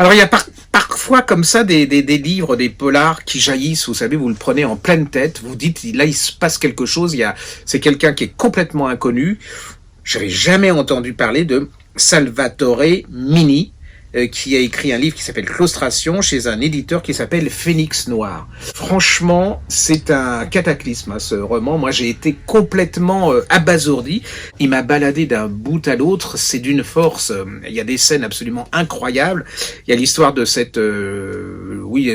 Alors il y a parfois comme ça des livres, des polars qui jaillissent, vous savez, vous le prenez en pleine tête, vous dites là il se passe quelque chose, c'est quelqu'un qui est complètement inconnu. J'avais jamais entendu parler de Salvatore Mini, qui a écrit un livre qui s'appelle Claustration chez un éditeur qui s'appelle Phénix Noir. Franchement, c'est un cataclysme, hein, ce roman. Moi, j'ai été complètement abasourdi. Il m'a baladé d'un bout à l'autre. C'est d'une force. Il y a des scènes absolument incroyables. Il y a l'histoire de cette,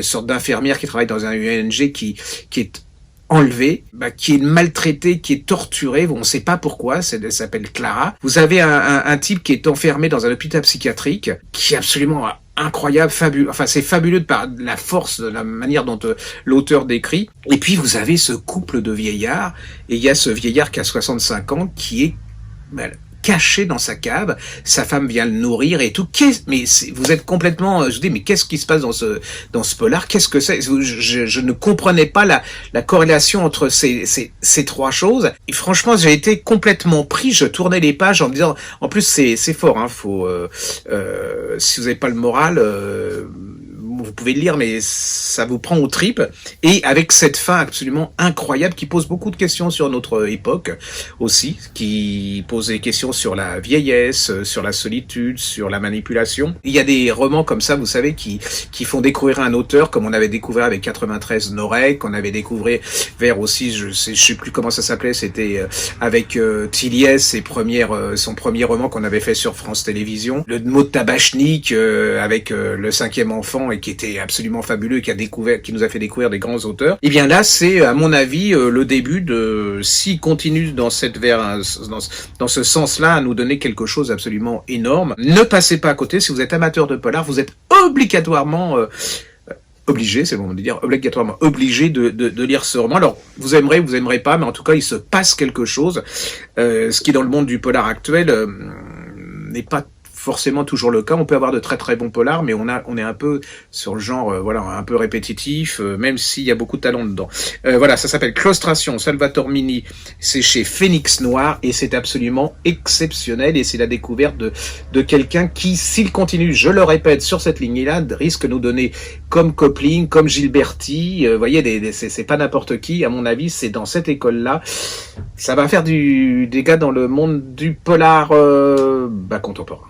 sorte d'infirmière qui travaille dans un UNG qui est enlevée, qui est maltraitée, qui est torturée, on ne sait pas pourquoi, elle s'appelle Clara. Vous avez un type qui est enfermé dans un hôpital psychiatrique, qui est absolument incroyable, fabuleux. Enfin, c'est fabuleux par la force, de la manière dont l'auteur décrit. Et puis, vous avez ce couple de vieillards, et il y a ce vieillard qui a 65 ans, qui est caché dans sa cave, sa femme vient le nourrir et tout. Vous êtes complètement, je dis, mais qu'est-ce qui se passe dans ce polar? Qu'est-ce que c'est? Je ne comprenais pas la corrélation entre ces trois choses. Et franchement, j'ai été complètement pris. Je tournais les pages en me disant, en plus c'est fort, hein. Si vous n'avez pas le moral, vous pouvez le lire, mais ça vous prend aux tripes. Et avec cette fin absolument incroyable qui pose beaucoup de questions sur notre époque aussi, qui pose des questions sur la vieillesse, sur la solitude, sur la manipulation. Il y a des romans comme ça, vous savez, qui font découvrir un auteur, comme on avait découvert avec 93 Norek, qu'on avait découvert vers aussi, je sais plus comment ça s'appelait, c'était avec Tilliès, son premier roman qu'on avait fait sur France Télévisions. Le mot de Tabachnik avec le cinquième enfant et qui était absolument fabuleux, qui nous a fait découvrir des grands auteurs. Et bien là, c'est à mon avis le début de, s'il continue dans ce sens-là, à nous donner quelque chose d'absolument énorme. Ne passez pas à côté. Si vous êtes amateur de polar, vous êtes obligatoirement obligé de lire ce roman. Alors, vous aimerez pas, mais en tout cas, il se passe quelque chose. Ce qui, dans le monde du polar actuel, n'est pas forcément toujours le cas. On peut avoir de très très bons polars, mais on est un peu sur le genre, un peu répétitif, même s'il y a beaucoup de talent dedans. Ça s'appelle Claustration, Salvatore Mini, c'est chez Phénix Noir, et c'est absolument exceptionnel, et c'est la découverte de quelqu'un qui, s'il continue, je le répète, sur cette ligne-là, risque de nous donner comme Copling, comme Gilberti, voyez, c'est pas n'importe qui, à mon avis, c'est dans cette école-là. Ça va faire des gars dans le monde du polar contemporain.